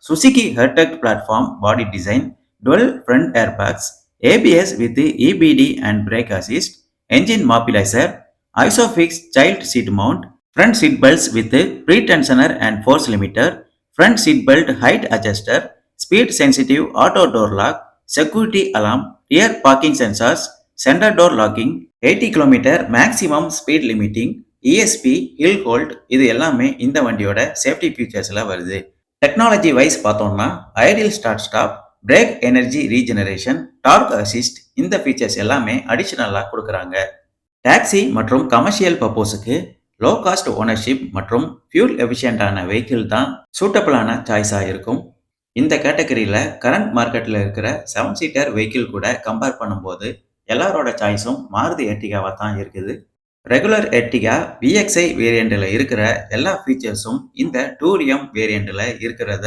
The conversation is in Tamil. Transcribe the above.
Suzuki Hertec platform body design, dual front airbags, ABS with EBD and brake assist, engine mobilizer, ISOFIX child seat mount, front seat belts with pre-tensioner and force limiter, front seat belt height adjuster, speed sensitive auto door lock, security alarm, rear parking sensors, center door locking, 80 km maximum speed limiting, ESP, hill hold இது எல்லாமே இந்த வண்டியோட சேஃப்டி ஃபீச்சர்ஸில் வருது. டெக்னாலஜி வைஸ் பார்த்தோம்னா idle start stop, brake energy regeneration, torque assist இந்த ஃபீச்சர்ஸ் எல்லாமே அடிஷனலாக கொடுக்குறாங்க. டாக்ஸி மற்றும் கமர்ஷியல் பர்போஸுக்கு லோ காஸ்ட் ஓனர்ஷிப் மற்றும் ஃபியூல் எஃபிஷியண்டான வெஹிக்கிள் தான் சூட்டபிளான சாய்ஸாக இருக்கும். இந்த கேட்டகரியில் கரண்ட் மார்க்கெட்டில் இருக்கிற 7 சீட்டர் வெஹிக்கிள் கூட கம்பேர் பண்ணும்போது எல்லாரோட சாய்ஸும் மாருதி எர்டிகாவாக தான் இருக்குது. ரெகுலர் எர்டிகா VXI வேரியண்ட்டில் இருக்கிற எல்லா ஃபீச்சர்ஸும் இந்த டூரியம் வேரியண்ட்டில் இருக்கிறத